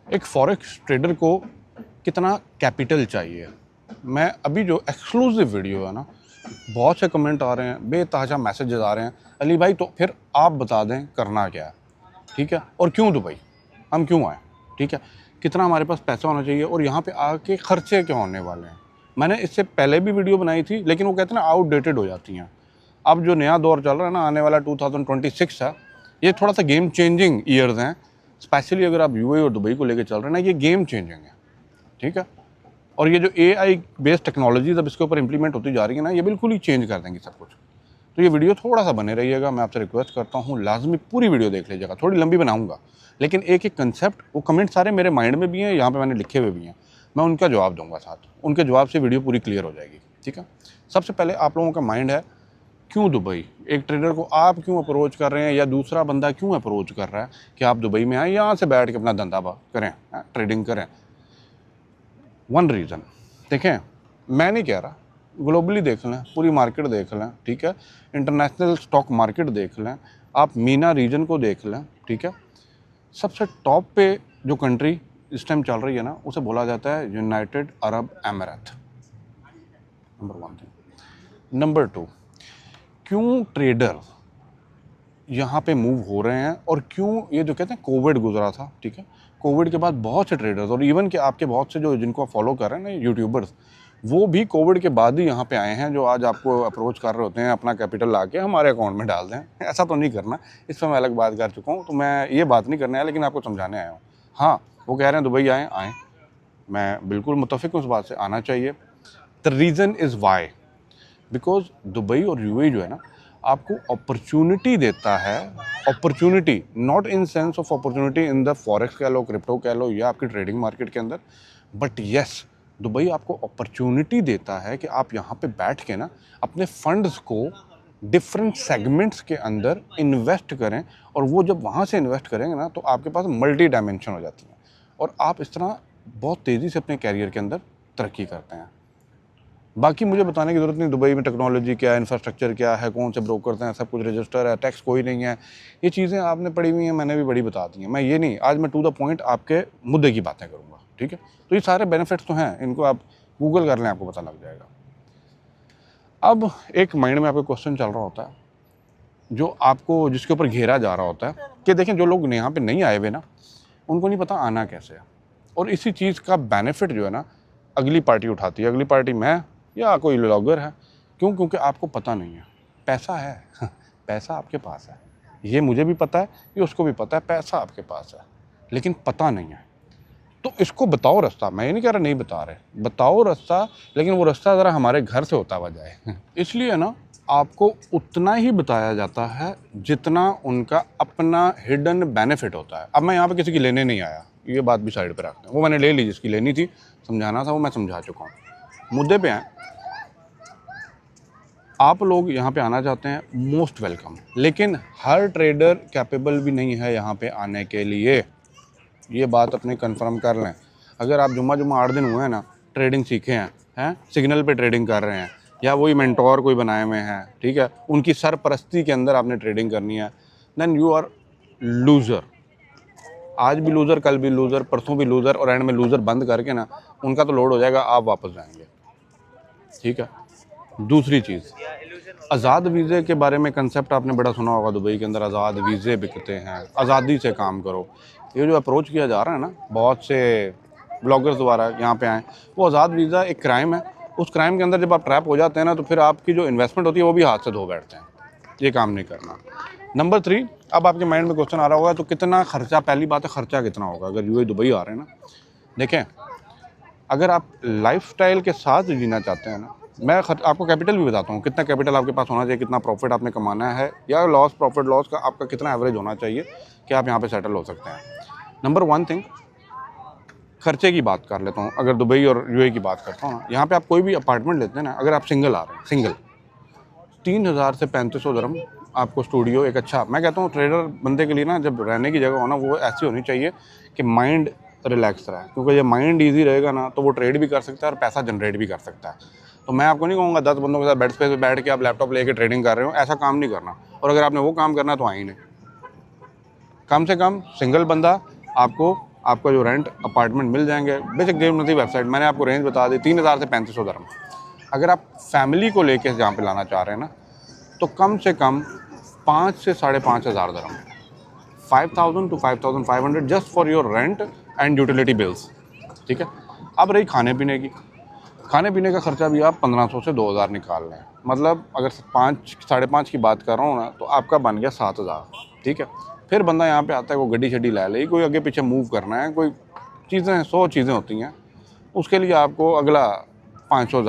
एक forex trader को कितना कैपिटल चाहिए। मैं अभी जो एक्सक्लूसिव वीडियो है ना, बहुत से कमेंट आ रहे हैं, बेतहाशा मैसेजेस आ रहे हैं, अली भाई तो फिर आप बता दें करना क्या है, ठीक है, और क्यों दुबई, हम क्यों आए, ठीक है, कितना हमारे पास पैसा होना चाहिए और यहाँ पे आके खर्चे क्या होने वाले हैं। मैंने इससे पहले भी वीडियो बनाई थी, लेकिन वो कहते हैं ना आउटडेटेड हो जाती हैं। अब जो नया दौर चल रहा है ना, आने वाला 2026 है, ये थोड़ा सा गेम चेंजिंग ईयर्स हैं। स्पेशली अगर आप यूएई और दुबई को लेकर चल रहे हैं ना, ये गेम चेंजिंग है, ठीक है। और ये जो एआई बेस्ड टेक्नोलॉजीज अब इसके ऊपर इंप्लीमेंट होती जा रही है ना, ये बिल्कुल ही चेंज कर देंगी सब कुछ। तो ये वीडियो थोड़ा सा बने रहिएगा, मैं आपसे रिक्वेस्ट करता हूँ, लाजमी पूरी वीडियो देख लीजिएगा। थोड़ी लंबी बनाऊंगा, लेकिन एक एक कंसेप्ट, वो कमेंट सारे मेरे माइंड में भी हैं, यहाँ पे मैंने लिखे हुए भी हैं, मैं उनका जवाब दूंगा साथ, उनके जवाब से वीडियो पूरी क्लियर हो जाएगी, ठीक है। सबसे पहले आप लोगों का माइंड है क्यों दुबई, एक ट्रेडर को आप क्यों अप्रोच कर रहे हैं या दूसरा बंदा क्यों अप्रोच कर रहा है कि आप दुबई में आए, यहाँ से बैठ के अपना धंधा करें, ट्रेडिंग करें। वन रीज़न देखें, मैं नहीं कह रहा, ग्लोबली देख लें, पूरी मार्केट देख लें, ठीक है, इंटरनेशनल स्टॉक मार्केट देख लें, आप मीना रीजन को देख लें, ठीक है। सबसे टॉप पे जो कंट्री इस टाइम चल रही है ना, उसे बोला जाता है United Arab emirate, number one thing. Number two, क्यों ट्रेडर यहाँ पे मूव हो रहे हैं और क्यों ये जो कहते हैं कोविड गुजरा था, ठीक है, कोविड के बाद बहुत से ट्रेडर्स और इवन के आपके बहुत से जो जिनको आप फॉलो कर रहे हैं ना यूट्यूबर्स, वो भी कोविड के बाद ही यहाँ पे आए हैं, जो आज आपको अप्रोच कर रहे होते हैं अपना कैपिटल ला के हमारे अकाउंट में डाल दें। ऐसा तो नहीं करना, इस पर मैं अलग बात कर चुका हूँ, तो मैं ये बात नहीं करने आया, लेकिन आपको समझाने आया हूँ। हाँ, वो कह रहे हैं दुबई आएँ, मैं बिल्कुल मुत्तफिक हूँ उस बात से, आना चाहिए। The reason is why, because Dubai और यूएई जो है ना, आपको अपॉर्चुनिटी देता है, opportunity not in sense of opportunity in the forex कह लो, क्रिप्टो कह लो, या आपकी ट्रेडिंग मार्केट के अंदर, बट यस, दुबई आपको अपॉर्चुनिटी देता है कि आप यहाँ पे बैठ के ना अपने फंड्स को डिफरेंट सेगमेंट्स के अंदर इन्वेस्ट करें, और वो जब वहाँ से इन्वेस्ट करेंगे ना, तो आपके पास मल्टी डायमेंशन हो जाती है और आप इस तरह बहुत तेज़ी से अपने कैरियर के अंदर तरक्की करते हैं। बाकी मुझे बताने की ज़रूरत नहीं, दुबई में टेक्नोलॉजी क्या है, इंफ्रास्ट्रक्चर क्या है, कौन से ब्रोकर्स हैं, सब कुछ रजिस्टर है, टैक्स कोई नहीं है, ये चीज़ें आपने पढ़ी हुई हैं, मैंने भी बड़ी बता दी हैं। मैं ये नहीं, आज मैं टू द पॉइंट आपके मुद्दे की बातें करूँगा, ठीक है। तो ये सारे बेनिफिट्स तो हैं, इनको आप गूगल कर लें, आपको पता लग जाएगा। अब एक माइंड में आपका क्वेश्चन चल रहा होता है, जो आपको जिसके ऊपर घेरा जा रहा होता है कि देखें, जो लोग यहाँ पर नहीं आए हुए ना, उनको नहीं पता आना कैसे है, और इसी चीज़ का बेनिफिट जो है ना अगली पार्टी उठाती है। अगली पार्टी मैं या कोई ब्लॉगर है, क्यों? क्योंकि आपको पता नहीं है, पैसा है पैसा आपके पास है, ये मुझे भी पता है, ये उसको भी पता है, पैसा आपके पास है, लेकिन पता नहीं है। तो इसको बताओ रास्ता, मैं ये नहीं कह रहा नहीं बता रहे, बताओ रास्ता, लेकिन वो रास्ता ज़रा हमारे घर से होता हुआ जाए इसलिए ना आपको उतना ही बताया जाता है जितना उनका अपना हिडन बेनिफिट होता है। अब मैं यहाँ पे किसी की लेने नहीं आया, ये बात भी साइड पे रखते हैं, वो मैंने ले ली, जिसकी लेनी थी, समझाना था, वो मैं समझा चुका हूँ। मुद्दे पे आए, आप लोग यहाँ पे आना चाहते हैं, मोस्ट वेलकम, लेकिन हर ट्रेडर कैपेबल भी नहीं है यहाँ पे आने के लिए, ये बात अपने कंफर्म कर लें। अगर आप जुम्मा 8 दिन हुए हैं ना, ट्रेडिंग सीखे हैं सिग्नल पे ट्रेडिंग कर रहे हैं, या वही मेंटोर कोई बनाए हुए हैं, ठीक है, उनकी सरपरस्ती के अंदर आपने ट्रेडिंग करनी है, देन यू आर लूज़र। आज भी लूज़र, कल भी लूज़र, परसों भी लूज़र, और एंड में लूज़र बंद करके ना उनका तो लोड हो जाएगा, आप वापस जाएंगे, ठीक है। दूसरी चीज़, आज़ाद वीज़े के बारे में कंसेप्ट आपने बड़ा सुना होगा, दुबई के अंदर आज़ाद वीज़े बिकते हैं, आज़ादी से काम करो। ये जो अप्रोच किया जा रहा है ना बहुत से ब्लॉगर्स द्वारा यहाँ पे आए, वो आज़ाद वीज़ा एक क्राइम है, उस क्राइम के अंदर जब आप ट्रैप हो जाते हैं ना, तो फिर आपकी जो इन्वेस्टमेंट होती है वो भी हाथ से धो बैठते हैं, ये काम नहीं करना। नंबर 3, अब आपके माइंड में क्वेश्चन आ रहा होगा, तो कितना खर्चा, पहली बात है खर्चा कितना होगा अगर यूएई दुबई आ रहे हैं ना। देखें, अगर आप लाइफस्टाइल के साथ जीना चाहते हैं ना, मैं आपको कैपिटल भी बताता हूँ, कितना कैपिटल आपके पास होना चाहिए, कितना प्रॉफिट आपने कमाना है, या लॉस, प्रॉफिट लॉस का आपका कितना एवरेज होना चाहिए कि आप यहाँ पे सेटल हो सकते हैं। नंबर 1 थिंग, खर्चे की बात कर लेता हूँ। अगर दुबई और यूएई की बात करता हूँ ना, यहाँ पे आप कोई भी अपार्टमेंट लेते हैं ना, अगर आप सिंगल आ रहे हैं, सिंगल 3000 से 3500 दिरहम आपको स्टूडियो, एक अच्छा, मैं कहता हूँ ट्रेडर बंदे के लिए ना, जब रहने की जगह हो ना, वो ऐसी होनी चाहिए कि माइंड रिलैक्स रहे, क्योंकि जब माइंड ईजी रहेगा ना, तो वो ट्रेड भी कर सकता है और पैसा जनरेट भी कर सकता है। तो मैं आपको नहीं कहूँगा 10 बंदों के साथ बेड स्पेस पे बैठ के आप लैपटॉप लेके ट्रेडिंग कर रहे हो, ऐसा काम नहीं करना। और अगर आपने वो काम करना है तो आई नहीं, कम से कम सिंगल बंदा आपको आपका जो रेंट अपार्टमेंट मिल जाएंगे। बेसिक कीमत वेबसाइट मैंने आपको रेंज बता दी, 3000 से 3500 दरम। अगर आप फैमिली को लेके जहाँ पे लाना चाह रहे हैं ना, तो कम से कम 5 से 5,500 दरम, 5,000 to 5,500 just for your rent and utility bills, ठीक है। अब रही खाने पीने की, खाने पीने का खर्चा भी आप 1500 से 2000 निकाल लें, मतलब अगर 5 साढ़े 5 की बात कर रहा हूँ ना, तो आपका बन गया 7000, ठीक है। फिर बंदा यहाँ पे आता है, वो गड्डी शड्डी ले ले, कोई आगे पीछे मूव करना है, कोई चीज़ें 100 चीज़ें होती हैं, उसके लिए आपको अगला 500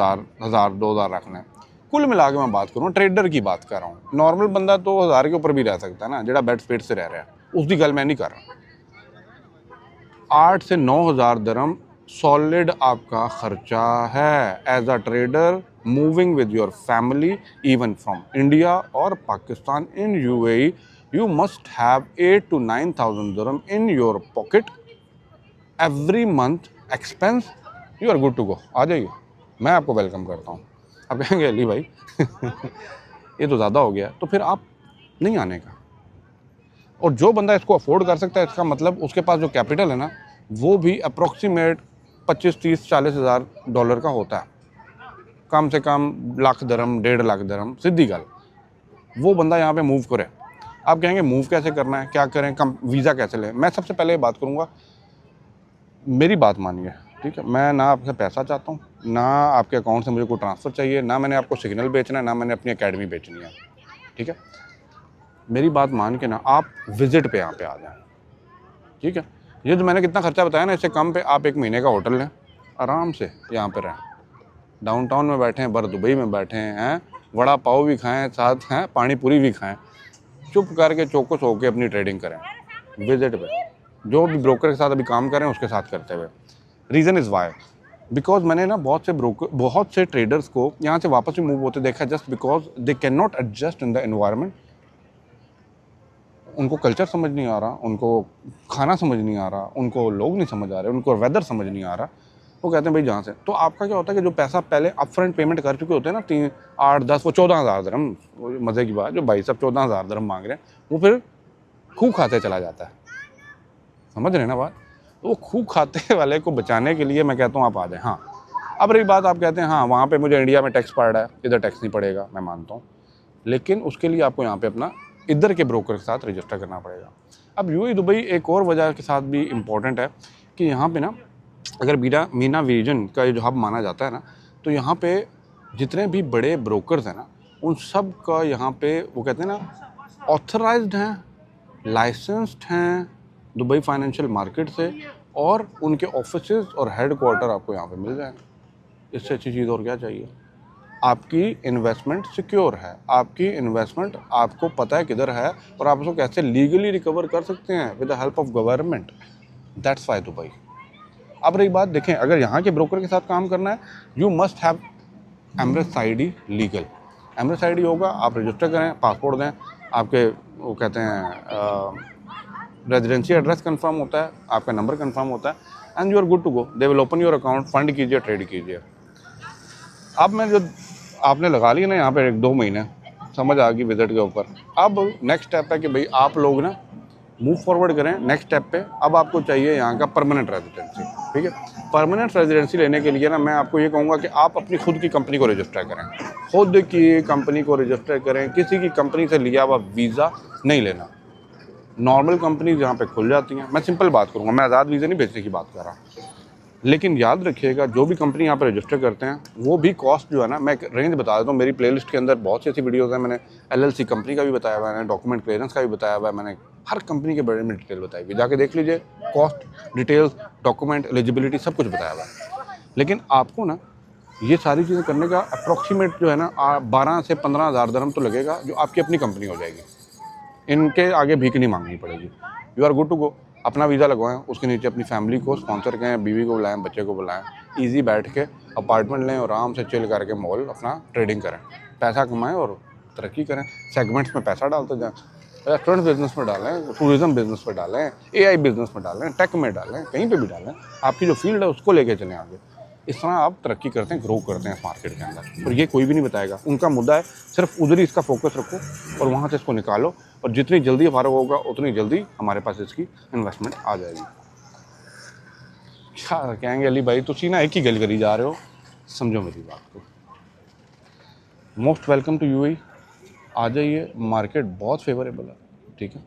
1000 2000 रखना है। कुल मिला के मैं बात करूँ, ट्रेडर की बात कर रहा हूँ, नॉर्मल बंदा तो 1000 के ऊपर भी रह सकता है ना, जेड़ा बेड स्पेट से रह रहा है, उसकी गल मैं नहीं कर रहा। 8 से 9000 दरम सॉलिड आपका खर्चा है as a trader moving with your family even from India और Pakistan in UAE. You must have 8 to 9,000 dirham in your pocket every month expense. You are good to go. आ जाइए, मैं आपको वेलकम करता हूँ। आप कहेंगे अली भाई ये तो ज़्यादा हो गया, तो फिर आप नहीं आने का। और जो बंदा इसको अफोर्ड कर सकता है, इसका मतलब उसके पास जो कैपिटल है ना, वो भी अप्रॉक्सीमेट 25 30 40 हज़ार डॉलर का होता है, कम से कम लाख दरम 1.5 लाख दरम, सीधी गल। वो बंदा यहाँ पे मूव करे। आप कहेंगे मूव कैसे करना है, क्या करें, वीज़ा कैसे लें। मैं सबसे पहले बात करूँगा, मेरी बात मानिए, ठीक है। मैं ना आपसे पैसा चाहता हूँ, ना आपके अकाउंट से मुझे कोई ट्रांसफ़र चाहिए, ना मैंने आपको सिग्नल बेचना है, ना मैंने अपनी एकेडमी बेचनी है, ठीक है। मेरी बात मान के ना आप विज़िट पे यहाँ पे आ जाएं, ठीक है। ये जो मैंने कितना खर्चा बताया ना, इससे कम पे आप 1 महीने का होटल लें, आराम से यहाँ पे रहें, डाउनटाउन में बैठे हैं, बर दुबई में बैठे हैं, वड़ा पाव भी खाएं, साथ हैं पानी पूरी भी खाएं, चुप करके चौकस होकर अपनी ट्रेडिंग करें विजिट पे। जो भी ब्रोकर के साथ अभी काम करें उसके साथ करते हुए। रीज़न इज़ वाई, बिकॉज मैंने ना बहुत से ट्रेडर्स को यहाँ से वापस भी मूव होते देखा, just because they can not adjust in the environment. उनको कल्चर समझ नहीं आ रहा, उनको खाना समझ नहीं आ रहा, उनको लोग नहीं समझ आ रहे, उनको वेदर समझ नहीं आ रहा। वो कहते हैं भाई जहाँ से। तो आपका क्या होता है कि जो पैसा पहले अपफ्रंट पेमेंट कर चुके होते हैं ना, 3 8 10 वो 14,000 दरम, मज़े की बात, जो भाई साहब 14,000 दरम मांग रहे हैं, वो फिर खूह खाते चला जाता है। समझ रहे हैं ना बात। तो वो खूह खाते वाले को बचाने के लिए मैं कहता हूँ आप आ जाएँ। हाँ, अब रही बात, आप कहते हैं हाँ वहाँ पे मुझे इंडिया में टैक्स पड़ रहा है, इधर टैक्स नहीं पड़ेगा, मैं मानता हूँ, लेकिन उसके लिए आपको यहाँ पे अपना इधर के ब्रोकर के साथ रजिस्टर करना पड़ेगा। अब यूएई दुबई एक और वजह के साथ भी इम्पोर्टेंट है कि यहाँ पे ना, अगर मीना रीजन का जो हब माना जाता है ना, तो यहाँ पे जितने भी बड़े ब्रोकर्स हैं ना, उन सब का यहाँ पे वो कहते हैं ना ऑथराइज्ड हैं, लाइसेंस्ड हैं दुबई फाइनेंशियल मार्केट से, और उनके ऑफिसेज और हेडक्वार्टर आपको यहाँ पे मिल जाएंगे। इससे अच्छी चीज़ और क्या चाहिए। आपकी इन्वेस्टमेंट सिक्योर है, आपकी इन्वेस्टमेंट आपको पता है किधर है, और आप उसको कैसे लीगली रिकवर कर सकते हैं with the help of government. That's why Dubai. अब रही बात, देखें अगर यहाँ के ब्रोकर के साथ काम करना है, you must have Emirates ID legal. Emirates ID होगा, आप रजिस्टर करें, पासपोर्ट दें, आपके वो कहते हैं रेजिडेंसी एड्रेस कंफर्म होता है, आपका नंबर कंफर्म होता है, and you are good to go. They will open your account, fund कीजिए, ट्रेड कीजिए। अब मैं जो आपने लगा लिया ना यहाँ पे 1-2 महीने, समझ आ गई विजिट के ऊपर। अब नेक्स्ट स्टेप है कि भाई आप लोग ना मूव फॉरवर्ड करें नेक्स्ट स्टेप पे। अब आपको चाहिए यहाँ का परमानेंट रेजिडेंसी, ठीक है। परमानेंट रेजिडेंसी लेने के लिए ना मैं आपको ये कहूँगा कि आप अपनी खुद की कंपनी को रजिस्टर करें, खुद की कंपनी को रजिस्टर करें। किसी की कंपनी से लिया हुआ वीज़ा नहीं लेना। नॉर्मल कंपनी यहाँ पे खुल जाती हैं, मैं सिंपल बात करूँगा, मैं आज़ाद वीज़ा नहीं बेचने की बात कर रहा। लेकिन याद रखिएगा, जो भी कंपनी यहाँ पर रजिस्टर करते हैं, वो भी कॉस्ट जो है ना, मैं एक रेंज बता देता हूँ। मेरी प्लेलिस्ट के अंदर बहुत सी ऐसी वीडियोज़ हैं, मैंने LLC कंपनी का भी बताया हुआ है, मैंने डॉक्यूमेंट क्लियरेंस का भी बताया हुआ है, मैंने हर कंपनी के बारे में डिटेल बताई हुई, जाके देख लीजिए। कॉस्ट डिटेल्स, डॉक्यूमेंट, एलिजिबिलिटी सब कुछ बताया हुआ है। लेकिन आपको ना ये सारी चीज़ें करने का अप्रॉक्सीमेट जो है ना 12 से 15,000 दरम तो लगेगा, जो आपकी अपनी कंपनी हो जाएगी। इनके आगे भीख नहीं मांगनी पड़ेगी। You are good to go. अपना वीज़ा लगवाएं, उसके नीचे अपनी फैमिली को स्पॉन्सर करें, बीवी को बुलाएं, बच्चे को बुलाएं, इजी बैठ के अपार्टमेंट लें और आराम से चिल करके मॉल अपना ट्रेडिंग करें, पैसा कमाएं और तरक्की करें। सेगमेंट्स में पैसा डालते जाएं, रेस्टोरेंट बिजनेस में डालें, टूरिज़्म बिजनेस में डालें, AI बिजनेस में डालें, टेक में डालें, कहीं पे भी डालें। आपकी जो फील्ड है उसको लेके चलें आगे। इस तरह आप तरक्की करते हैं, ग्रो करते हैं इस मार्केट के अंदर। और ये कोई भी नहीं बताएगा, उनका मुद्दा है सिर्फ उधर ही इसका फोकस रखो और वहाँ से इसको निकालो, और जितनी जल्दी फारग होगा उतनी जल्दी हमारे पास इसकी इन्वेस्टमेंट आ जाएगी। क्या कहेंगे अली भाई तुसी ना एक ही गल करी जा रहे हो, समझो मेरी बात को। मोस्ट वेलकम टू यूएई, आ जाइए, मार्केट बहुत फेवरेबल है, ठीक है।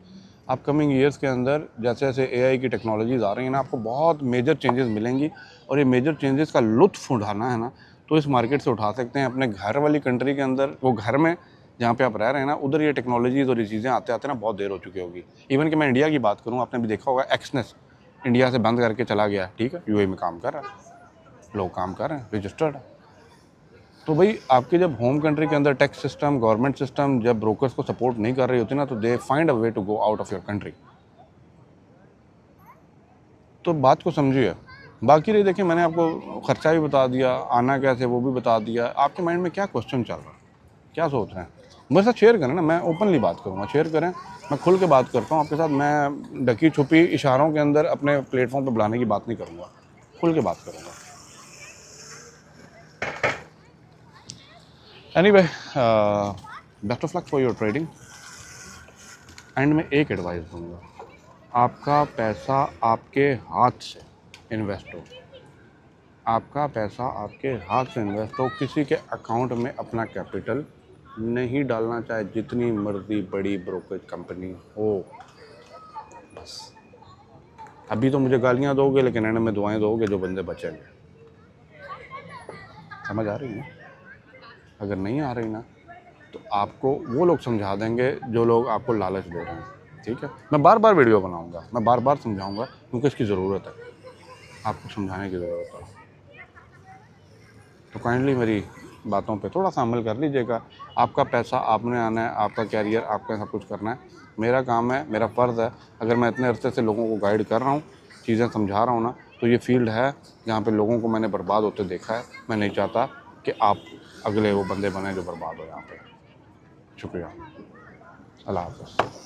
अपकमिंग ईयर्स के अंदर जैसे जैसे एआई की टेक्नोलॉजीज़ आ रही हैं ना, आपको बहुत मेजर चेंजेस मिलेंगी, और ये मेजर चेंजेस का लुत्फ़ उठाना है ना, तो इस मार्केट से उठा सकते हैं। अपने घर वाली कंट्री के अंदर, वो घर में जहाँ पे आप रह रहे हैं ना, उधर ये टेक्नोलॉजीज़ और ये चीज़ें आते आते ना बहुत देर हो चुकी होगी। इवन कि मैं इंडिया की बात करूँ, आपने भी देखा होगा एक्सनेस इंडिया से बंद करके चला गया, ठीक है, यूएई में काम कर रहा है, लोग काम कर रहे हैं, रजिस्टर्ड है। तो भाई आपके जब होम कंट्री के अंदर टैक्स सिस्टम, गवर्नमेंट सिस्टम जब ब्रोकर्स को सपोर्ट नहीं कर रही होती ना, तो they find a way to go out of your country. तो बात को समझिए। बाकी रही, देखिए मैंने आपको खर्चा भी बता दिया, आना कैसे वो भी बता दिया। आपके माइंड में क्या क्वेश्चन चल रहा है, क्या सोच रहे हैं, मेरे साथ शेयर करें ना, मैं ओपनली बात करूँगा, शेयर करें, मैं खुल के बात करता हूँ आपके साथ। मैं ढकी छुपी इशारों के अंदर अपने प्लेटफॉर्म पर बुलाने की बात नहीं करूँगा, खुल के बात करूँगा। Anyway, best of luck for your trading. And में एक एडवाइस दूंगा, आपका पैसा आपके हाथ से इन्वेस्ट हो, आपका पैसा आपके हाथ से इन्वेस्ट हो, किसी के अकाउंट में अपना कैपिटल नहीं डालना, चाहे जितनी मर्जी बड़ी ब्रोकरेज कंपनी हो। बस अभी तो मुझे गालियां दोगे, लेकिन एंड में दुआएं दोगे जो बंदे बचेंगे। समझ आ रही है? अगर नहीं आ रही ना, तो आपको वो लोग समझा देंगे जो लोग आपको लालच दे रहे हैं, ठीक है। मैं बार बार वीडियो बनाऊंगा, मैं बार बार समझाऊंगा, क्योंकि इसकी ज़रूरत है, आपको समझाने की ज़रूरत है। तो काइंडली मेरी बातों पे थोड़ा सा अमल कर लीजिएगा। आपका पैसा आपने आना है, आपका कैरियर आपका सब कुछ करना है। मेरा काम है, मेरा फ़र्ज़ है। अगर मैं इतने अरसे से लोगों को गाइड कर रहा हूँ, चीज़ें समझा रहा हूँ ना, तो ये फील्ड है जहाँ पे लोगों को मैंने बर्बाद होते देखा है। मैं नहीं चाहता कि आप अगले वो बंदे बने जो बर्बाद हो यहाँ पे। शुक्रिया, अल्लाह हाफ़िज़।